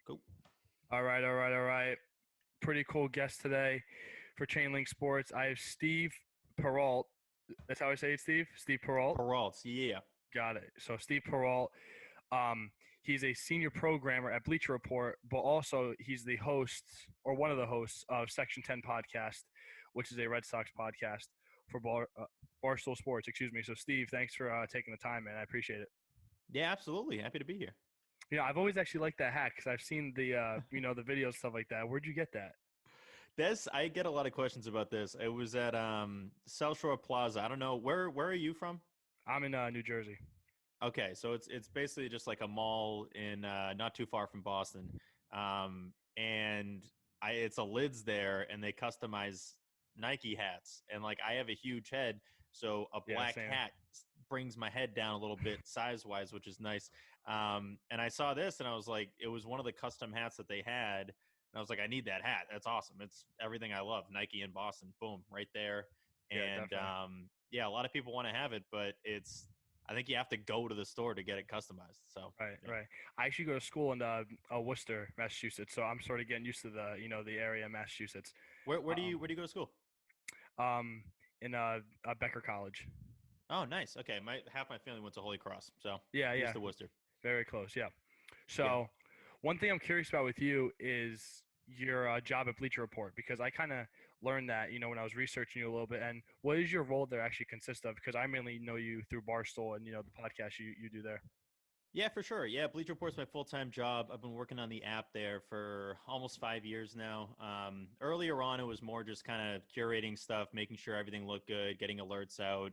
Cool. All right. Pretty cool guest today for Chainlink Sports. I have Steve Perrault. That's how I say it, Steve? Steve Perrault? Perrault, yeah. Got it. So Steve Perrault, he's a senior programmer at Bleacher Report, but also he's the host or one of the hosts of Section 10 podcast, which is a Red Sox podcast for Barstool Sports. Excuse me. So Steve, thanks for taking the time, man. I appreciate it. Yeah, absolutely. Happy to be here. I've always actually liked that hat because I've seen the the videos, stuff like that. Where'd you get that? I get a lot of questions about this. It was at South Shore Plaza. I don't know where are you from? I'm in New Jersey. Okay, so it's basically just like a mall in not too far from Boston, and it's a Lids there, and they customize Nike hats, and like I have a huge head, so a black same. hat brings my head down a little bit size wise, which is nice. And I saw this, and I was like, it was one of the custom hats that they had, and I was like, I need that hat. That's awesome. It's everything I love. Nike in Boston, boom, right there. And Yeah, a lot of people want to have it, but I think you have to go to the store to get it customized. So right. I actually go to school in Worcester, Massachusetts, so I'm sort of getting used to the area of Massachusetts. Where do you go to school? In Becker College. Oh, nice. Okay, half my family went to Holy Cross, so yeah, used to Worcester. Very close. Yeah. So one thing I'm curious about with you is your job at Bleacher Report, because I kind of learned that when I was researching you a little bit. And what is your role there actually consist of? Because I mainly know you through Barstool and the podcast you do there. Yeah, for sure. Yeah, Bleacher Report's my full-time job. I've been working on the app there for almost 5 years now. Earlier on, it was more just kind of curating stuff, making sure everything looked good, getting alerts out,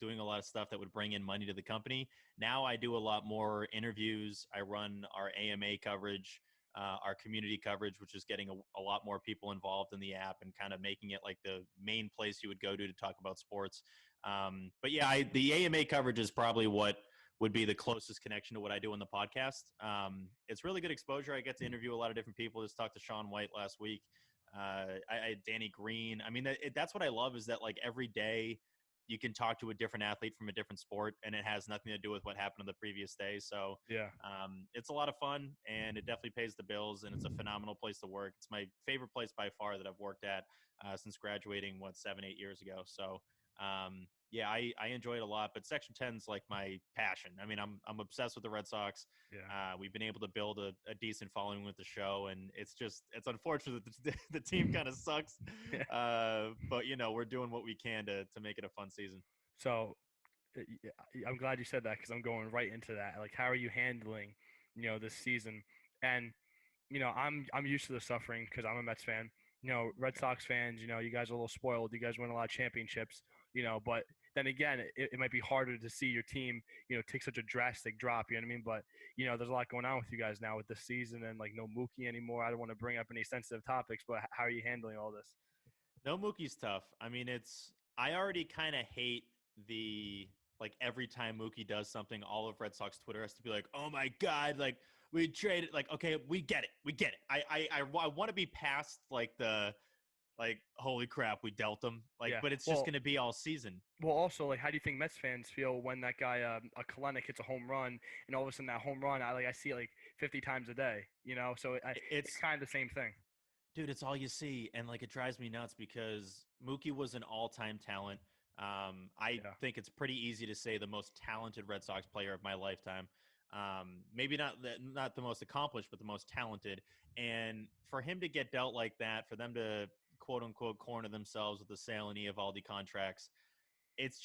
doing a lot of stuff that would bring in money to the company. Now I do a lot more interviews. I run our AMA coverage, our community coverage, which is getting a lot more people involved in the app and kind of making it like the main place you would go to talk about sports. But yeah, the AMA coverage is probably what would be the closest connection to what I do on the podcast. It's really good exposure. I get to interview a lot of different people. Just talked to Sean White last week. Danny Green. I mean, that's what I love is that like every day you can talk to a different athlete from a different sport, and it has nothing to do with what happened on the previous day. So it's a lot of fun, and it definitely pays the bills, and it's a phenomenal place to work. It's my favorite place by far that I've worked at since graduating 7-8 years ago. So yeah, I enjoy it a lot, but Section 10's like my passion. I mean, I'm obsessed with the Red Sox. Yeah. We've been able to build a decent following with the show, and it's unfortunate that the team kind of sucks. But we're doing what we can to make it a fun season. So I'm glad you said that, because I'm going right into that. Like, how are you handling, this season? And I'm used to the suffering because I'm a Mets fan. Red Sox fans, you guys are a little spoiled. You guys win a lot of championships, but then again, it might be harder to see your team, take such a drastic drop. You know what I mean? But, there's a lot going on with you guys now with this season and like no Mookie anymore. I don't want to bring up any sensitive topics, but how are you handling all this? No, Mookie's tough. I mean, I already kind of hate like every time Mookie does something, all of Red Sox Twitter has to be like, oh my God, like we traded, like, okay, we get it. I want to be past like holy crap, we dealt them. But it's just going to be all season. Well, also, like, how do you think Mets fans feel when that guy, Kalenic, hits a home run, and all of a sudden that home run, I see it like 50 times a day, So it's kind of the same thing. Dude, it's all you see, and like it drives me nuts because Mookie was an all-time talent. I think it's pretty easy to say the most talented Red Sox player of my lifetime. Maybe not the most accomplished, but the most talented. And for him to get dealt like that, for them to quote unquote corner themselves with the Sale and Eovaldi contracts, it's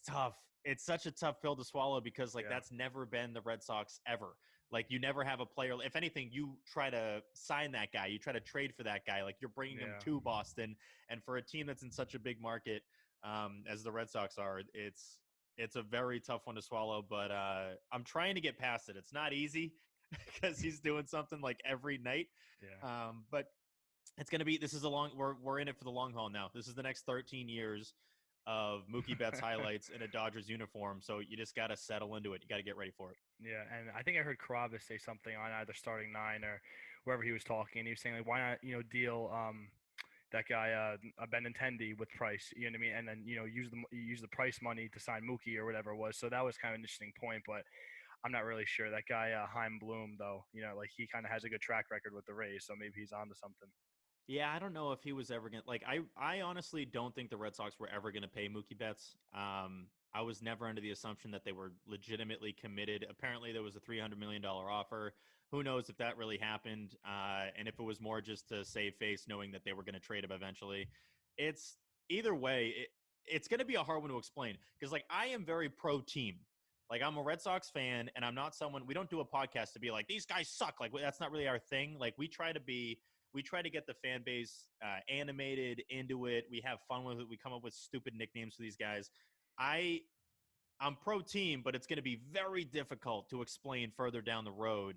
tough. It's such a tough pill to swallow because that's never been the Red Sox ever. Like you never have a player. If anything, you try to sign that guy. You try to trade for that guy. Like you're bringing him to Boston, and for a team that's in such a big market as the Red Sox are, it's a very tough one to swallow. But I'm trying to get past it. It's not easy because he's doing something like every night. But it's going to be. This is we're in it for the long haul now. This is the next 13 years of Mookie Betts highlights in a Dodgers uniform. So you just got to settle into it. You got to get ready for it. Yeah, and I think I heard Carabas say something on either Starting Nine or wherever he was talking. He was saying, like, why not, deal that guy Benintendi with Price. You know what I mean? And then use the Price money to sign Mookie or whatever it was. So that was kind of an interesting point, but I'm not really sure. That guy Heim Bloom though, like he kind of has a good track record with the Rays, so maybe he's on to something. Yeah, I don't know if he was ever gonna like. I honestly don't think the Red Sox were ever gonna pay Mookie Betts. I was never under the assumption that they were legitimately committed. Apparently, there was a $300 million offer. Who knows if that really happened? And if it was more just to save face, knowing that they were going to trade him eventually. It's either way. It's going to be a hard one to explain because, like, I am very pro team. Like, I'm a Red Sox fan, and I'm not someone. We don't do a podcast to be like these guys suck. Like, that's not really our thing. Like, we try to get the fan base animated into it. We have fun with it. We come up with stupid nicknames for these guys. I'm pro team, but it's going to be very difficult to explain further down the road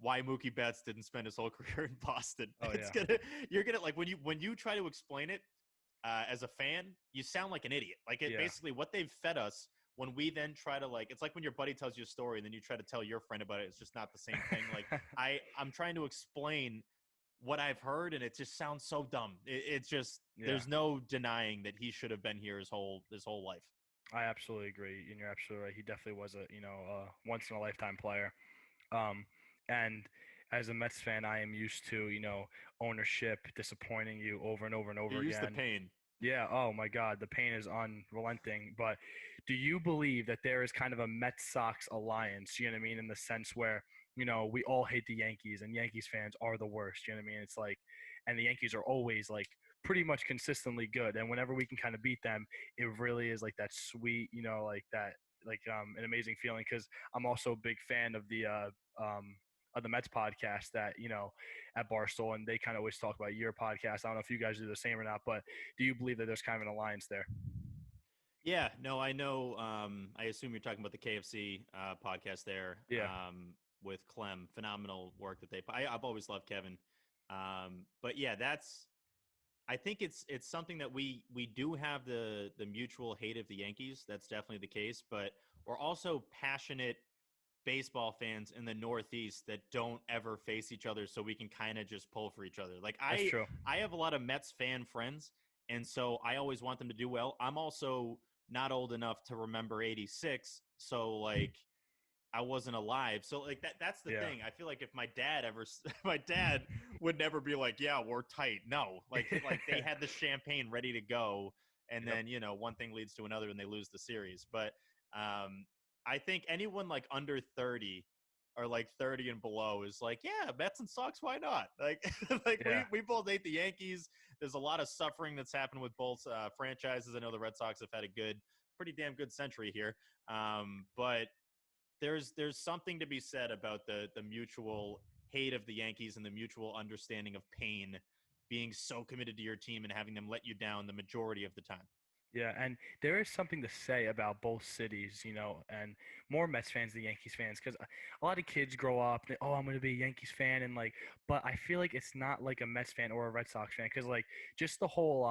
why Mookie Betts didn't spend his whole career in Boston. Oh It's yeah, you're gonna like when you try to explain it as a fan, you sound like an idiot. Like it yeah, basically what they've fed us. When we then try to it's like when your buddy tells you a story and then you try to tell your friend about it. It's just not the same thing. Like I'm trying to explain what I've heard, and it just sounds so dumb. It's just yeah. there's no denying that he should have been here his whole life. I absolutely agree, and you're absolutely right. He definitely was a once in a lifetime player. Um, and as a Mets fan, I am used to ownership disappointing you over and over and over You're used to again. pain. Yeah. Oh my God, the pain is unrelenting. But do you believe that there is kind of a Mets-Sox alliance? You know what I mean, in the sense where we all hate the Yankees, and Yankees fans are the worst. You know what I mean? It's like, and the Yankees are always like pretty much consistently good. And whenever we can kind of beat them, it really is like that sweet, like that, like an amazing feeling. Because I'm also a big fan of the Mets podcast that at Barstool, and they kind of always talk about your podcast. I don't know if you guys do the same or not, but do you believe that there's kind of an alliance there? Yeah, no, I know. I assume you're talking about the KFC podcast there Yeah, with Clem. Phenomenal work that I've always loved Kevin. But yeah, I think it's something that we do have the mutual hate of the Yankees. That's definitely the case. But we're also passionate baseball fans in the Northeast that don't ever face each other, so we can kind of just pull for each other. Like that's true. I have a lot of Mets fan friends, and so I always want them to do well. I'm also not old enough to remember '86, so like I wasn't alive. So like that's the Yeah. thing. I feel like if my dad ever my dad would never be like, "Yeah, we're tight." No. Like they had the champagne ready to go, and Yep. then, one thing leads to another and they lose the series. But I think anyone like under 30 or like 30 and below is like, "Yeah, Mets and Sox, why not?" Like like Yeah. we both hate the Yankees. There's a lot of suffering that's happened with both franchises. I know the Red Sox have had a pretty damn good century here. But there's something to be said about the mutual hate of the Yankees and the mutual understanding of pain, being so committed to your team and having them let you down the majority of the time. Yeah, and there is something to say about both cities, and more Mets fans than Yankees fans, because a lot of kids grow up, oh, I'm going to be a Yankees fan, and like, but I feel like it's not like a Mets fan or a Red Sox fan, because like just the whole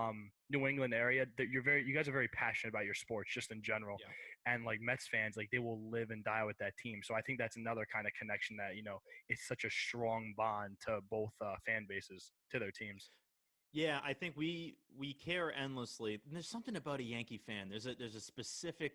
New England area, that you guys are very passionate about your sports, just in general, Yeah. and like Mets fans, like they will live and die with that team. So I think that's another kind of connection that it's such a strong bond to both fan bases to their teams. Yeah, I think we care endlessly. And there's something about a Yankee fan. There's a specific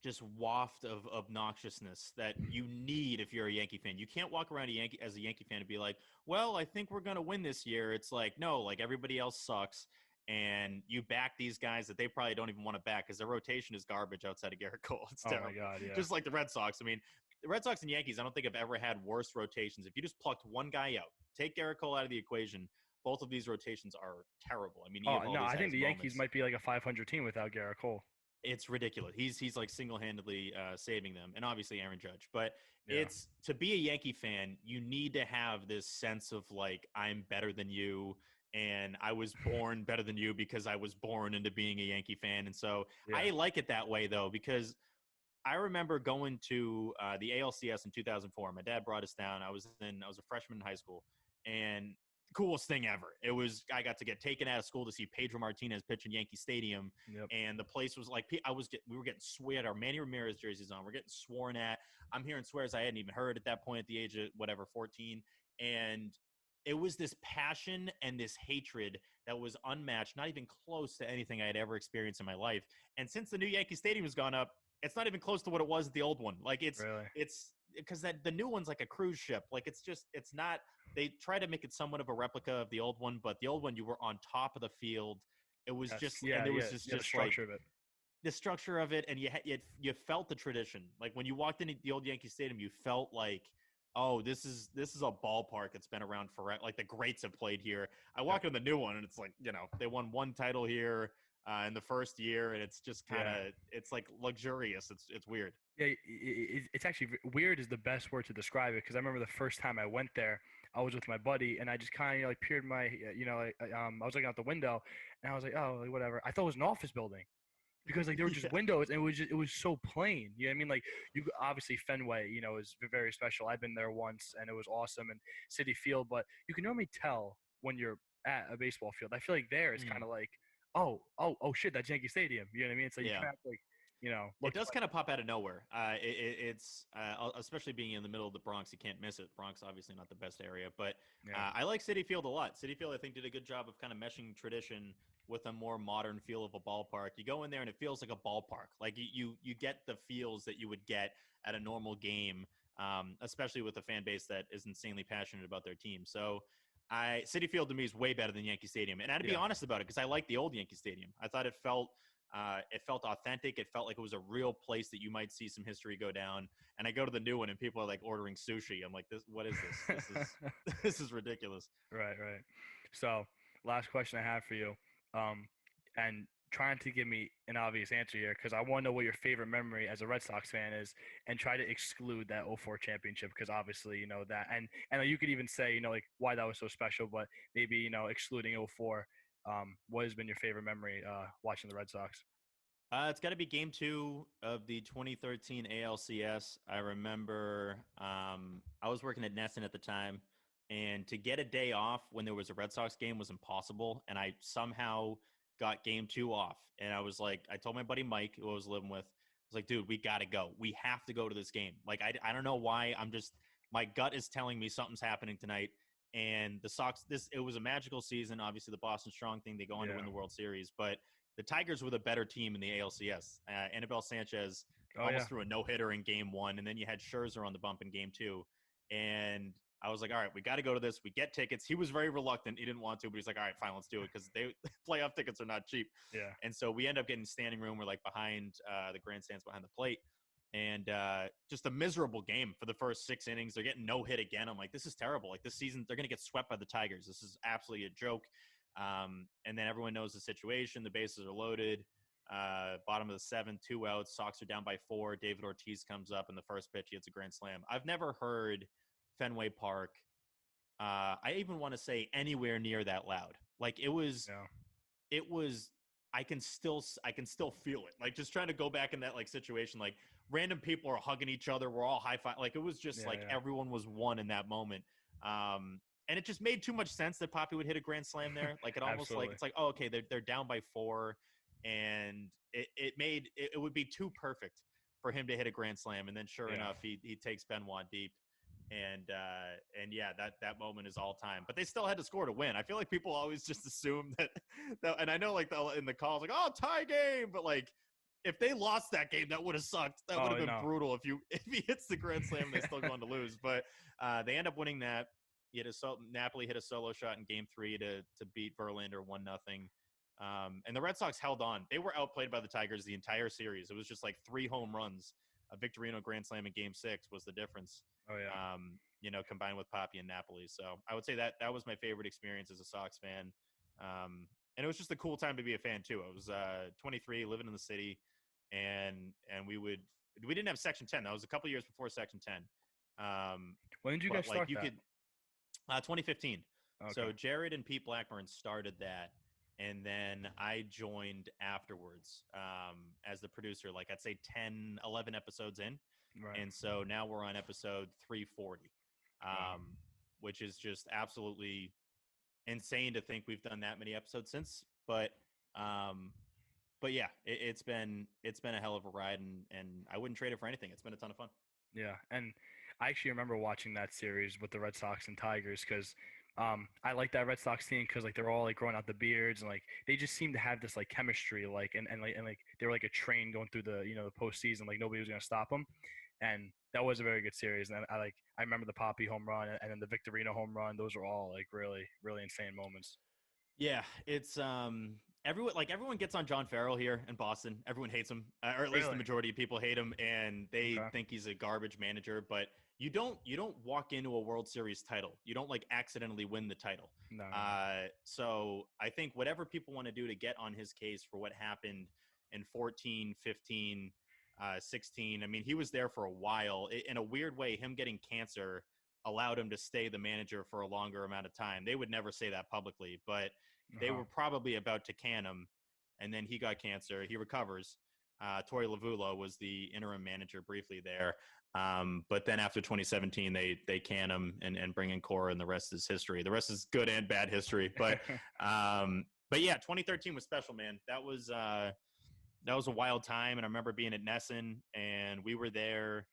just waft of obnoxiousness that you need if you're a Yankee fan. You can't walk around as a Yankee fan and be like, "Well, I think we're going to win this year." It's like, "No, like everybody else sucks." And you back these guys that they probably don't even want to back because their rotation is garbage outside of Garrett Cole. It's Oh my terrible. God, yeah, Just like the Red Sox. I mean, the Red Sox and Yankees, I don't think I've ever had worse rotations. If you just plucked one guy out, take Garrett Cole out of the equation, both of these rotations are terrible. I mean, Oh no, Eovaldi's I had think his the Yankees moments. might be like a 500 team without Garrett Cole. It's ridiculous. He's like single-handedly saving them, and obviously Aaron Judge. But Yeah, it's to be a Yankee fan, you need to have this sense of like I'm better than you, and I was born better than you because I was born into being a Yankee fan. And so yeah, I like it that way though, because I remember going to the ALCS in 2004. My dad brought us down. I was a freshman in high school, and coolest thing ever. It was I got to get taken out of school to see Pedro Martinez pitch in Yankee Stadium, yep, and the place was like we were getting sweat. Our Manny Ramirez jerseys on. We're getting sworn at. I'm hearing swears I hadn't even heard at that point at the age of whatever 14, and it was this passion and this hatred that was unmatched, not even close to anything I had ever experienced in my life. And since the new Yankee Stadium has gone up, it's not even close to what it was at the old one. Like Really? it's because that the new one's like a cruise ship. Like it's not. They try to make it somewhat of a replica of the old one, but the old one you were on top of the field. It was Yes. just, and Yeah. there was Yeah. just Yeah. The just like structure of it. the structure of it, and you felt the tradition. Like when you walked into the old Yankee Stadium, you felt like, oh, this is a ballpark that's been around forever. Like the greats have played here. I Yep. walk in the new one, and it's like, they won one title here in the first year, and it's just kind Yeah. of it's like luxurious. It's weird. Yeah, it's actually weird is the best word to describe it because I remember the first time I went there, I was with my buddy and I just kind of like peered my, I was looking out the window and I was like, oh, like, whatever. I thought it was an office building because like there were just Yeah. windows and it was so plain. You know what I mean? Like you obviously Fenway, is very special. I've been there once and it was awesome and Citi Field, but you can normally tell when you're at a baseball field. I feel like there is kind Mm. of like, oh shit, that's Yankee Stadium. You know what I mean? So you Yeah. kind of have to like, It look does twice. kind of pop out of nowhere. It's especially being in the middle of the Bronx, you can't miss it. Bronx, obviously not the best area, but Yeah. I like City Field a lot. City Field, I think, did a good job of kind of meshing tradition with a more modern feel of a ballpark. You go in there and it feels like a ballpark. Like you get the feels that you would get at a normal game, especially with a fan base that is insanely passionate about their team. So. City Field to me is way better than Yankee Stadium, and I had to be Yeah. honest about it because I like the old Yankee Stadium. I thought it felt authentic. It felt like it was a real place that you might see some history go down. And I go to the new one, and people are like ordering sushi. I'm like, this, what is this? This is this is ridiculous. Right, right. So, last question I have for you, and trying to give me an obvious answer here because I want to know what your favorite memory as a Red Sox fan is, and try to exclude that '04 championship because obviously you know that, and you could even say like why that was so special, but maybe excluding '04. What has been your favorite memory watching the Red Sox? It's got to be Game Two of the 2013 ALCS. I remember I was working at Nesson at the time, and to get a day off when there was a Red Sox game was impossible. And I somehow got Game Two off, and I was like, I told my buddy Mike, who I was living with, I was like, dude, we got to go. We have to go to this game. Like, I don't know why. My gut is telling me something's happening tonight. And the Sox, it was a magical season. Obviously, the Boston Strong thing, they go on to win Yeah. the World Series, but the Tigers were the better team in the ALCS. Anibal Sanchez Oh yeah. almost threw a no hitter in game one, and then you had Scherzer on the bump in game two. And I was like, all right, we got to go to this. We get tickets. He was very reluctant. He didn't want to, but he's like, all right, fine, let's do it because playoff tickets are not cheap. Yeah. And so we end up getting standing room. We're like behind the grandstands behind the plate. And just a miserable game for the first 6 innings. They're getting no hit again. I'm like, this is terrible. Like this season, they're going to get swept by the Tigers. This is absolutely a joke. And then everyone knows the situation. The bases are loaded. Bottom of the seventh, 2 outs. Sox are down by 4. David Ortiz comes up in the first pitch. He hits a grand slam. I've never heard Fenway Park. I even want to say anywhere near that loud. Like it was. Yeah. It was. I can still feel it. Like just trying to go back in that like situation. Like random people are hugging each other. We're all high five. Like it was just Yeah. like Yeah. everyone was one in that moment. And it just made too much sense that Poppy would hit a grand slam there. Like it almost like Absolutely. it's like, oh, okay, they're down by 4, and it would be too perfect for him to hit a grand slam. And then sure Yeah. enough, he takes Benoit deep. And yeah, that moment is all time. But they still had to score to win. I feel like people always just assume that and I know like in the calls like, oh, tie game, but like if they lost that game, that would have sucked. That would Oh have been no. brutal if he hits the grand slam and they still going to lose. But they end up winning that. Napoli hit a solo shot in Game 3 to beat Verlander 1-0. And the Red Sox held on. They were outplayed by the Tigers the entire series. It was just like 3 home runs. A Victorino grand slam in Game 6 was the difference. Oh yeah. Combined with Poppy and Napoli. So I would say that was my favorite experience as a Sox fan. And it was just a cool time to be a fan too. I was 23, living in the city, and we didn't have Section 10. That was a couple years before Section 10. When did you guys But like start you that? could 2015. Okay. So Jared and Pete Blackburn started that, and then I joined afterwards as the producer. Like I'd say 10, 11 episodes in, Right. and so now we're on episode 340, Wow. which is just absolutely insane to think we've done that many episodes since. Um, but yeah, it's been a hell of a ride, and I wouldn't trade it for anything. It's been a ton of fun. Yeah, and I actually remember watching that series with the Red Sox and Tigers because I like that Red Sox team because like they're all like growing out the beards and like they just seem to have this like chemistry like and they were like a train going through the the postseason, like nobody was gonna stop them, and that was a very good series. And I remember the Poppy home run and then the Victorino home run. Those were all like really insane moments. Yeah, it's everyone gets on John Farrell here in Boston. Everyone hates him, or at least the Really? majority of people hate him, and they Okay. think he's a garbage manager. But you don't walk into a World Series title. You don't like accidentally win the title. No. So I think whatever people want to do to get on his case for what happened in 14, 15, 16. I mean, he was there for a while. In a weird way, him getting cancer allowed him to stay the manager for a longer amount of time. They would never say that publicly, but they Uh-huh. were probably about to can him, and then he got cancer. He recovers. Torey Lavula was the interim manager briefly there, but then after 2017, they can him and bring in Cora, and the rest is history. The rest is good and bad history, but yeah, 2013 was special, man. That was a wild time, and I remember being at Nesson, and we were there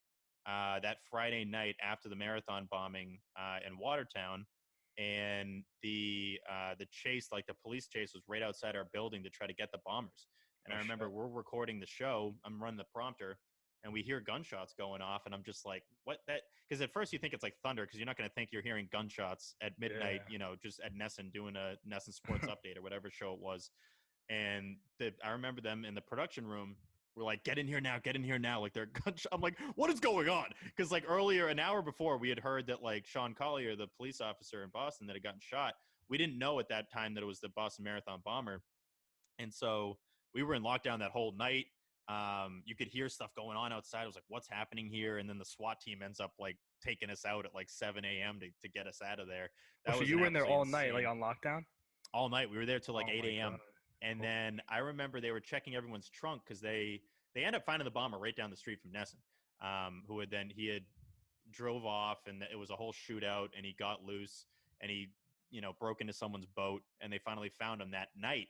that Friday night after the marathon bombing in Watertown, and the chase, like the police chase, was right outside our building to try to get the bombers. And Oh I remember shit. we're recording the show. I'm running the prompter, and we hear gunshots going off, and I'm just like, "What that?" Because at first you think it's like thunder, because you're not going to think you're hearing gunshots at midnight, Yeah. just at Nesson doing a Nesson Sports Update or whatever show it was. And I remember them in the production room. We're like, get in here now, get in here now. Like they're gunshot. I'm like, what is going on? Because like earlier, an hour before, we had heard that like Sean Collier, the police officer in Boston that had gotten shot. We didn't know at that time that it was the Boston Marathon bomber. And so we were in lockdown that whole night. You could hear stuff going on outside. I was like, what's happening here? And then the SWAT team ends up like taking us out at like 7 a.m. To get us out of there. Oh, That so was you an were in there absolutely all night, like insane on lockdown? all night. We were there till like Oh my 8 god. a.m. And Holy. then I remember they were checking everyone's trunk because they ended up finding the bomber right down the street from Nesson, who had then he had drove off and it was a whole shootout and he got loose and he broke into someone's boat and they finally found him that night.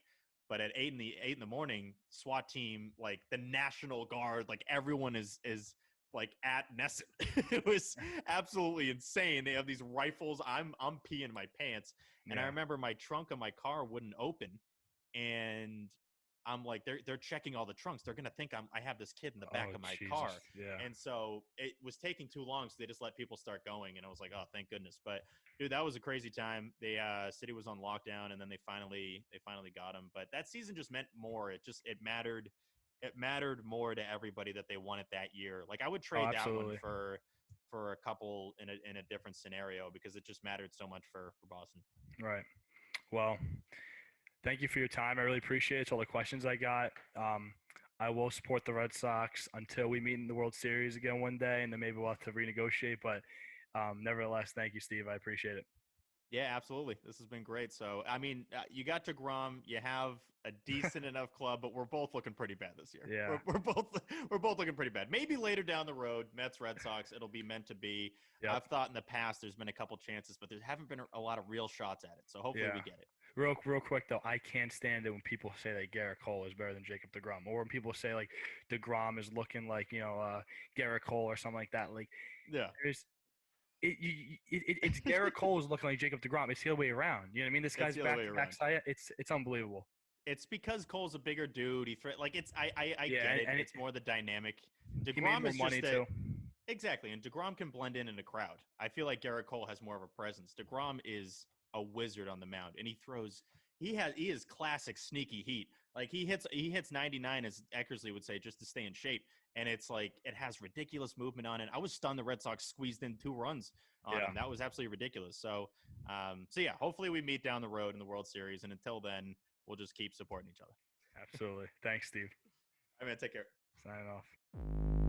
But at eight in the morning, SWAT team, like the National Guard, like everyone is like at Nesson. It was absolutely insane. They have these rifles. I'm peeing my pants. And I Yeah. remember my trunk of my car wouldn't open, and I'm like, they're checking all the trunks. They're gonna think I have this kid in the back Oh of my Jesus. car, Yeah. and so it was taking too long. So they just let people start going, and I was like, oh, thank goodness. But dude, that was a crazy time. The city was on lockdown, and then they finally got him. But that season just meant more. It mattered. It mattered more to everybody that they won it that year. Like I would Oh, trade that one absolutely. for a couple in a different scenario because it just mattered so much for Boston. Right. Well, thank you for your time. I really appreciate it. It's all the questions I got. I will support the Red Sox until we meet in the World Series again one day, and then maybe we'll have to renegotiate. But nevertheless, thank you, Steve. I appreciate it. Yeah, absolutely. This has been great. So, I mean, you got DeGrom, you have a decent enough club, but we're both looking pretty bad this year. Yeah. We're both looking pretty bad. Maybe later down the road, Mets, Red Sox, it'll be meant to be. Yep. I've thought in the past there's been a couple chances, but there haven't been a lot of real shots at it. So hopefully we Yeah. get it. Real quick though, I can't stand it when people say that Garrett Cole is better than Jacob DeGrom, or when people say like DeGrom is looking like Garrett Cole or something like that. Like Yeah, there's it's Garrett Cole is looking like Jacob DeGrom. It's the other way around. You know what I mean? This it's guy's the other back way to back around. Saya. It's unbelievable. It's because Cole's a bigger dude. Like I Yeah, get it. and It's more the dynamic. he made DeGrom more is money just a too. Exactly, and DeGrom can blend in a crowd. I feel like Garrett Cole has more of a presence. DeGrom is a wizard on the mound, and he throws. He is classic sneaky heat. Like he hits 99, as Eckersley would say, just to stay in shape. And it's like it has ridiculous movement on it. I was stunned the Red Sox squeezed in 2 runs on Yeah, him. That was absolutely ridiculous. So yeah, hopefully we meet down the road in the World Series, and until then, we'll just keep supporting each other. absolutely. Thanks, Steve. I mean, take care. Signing off.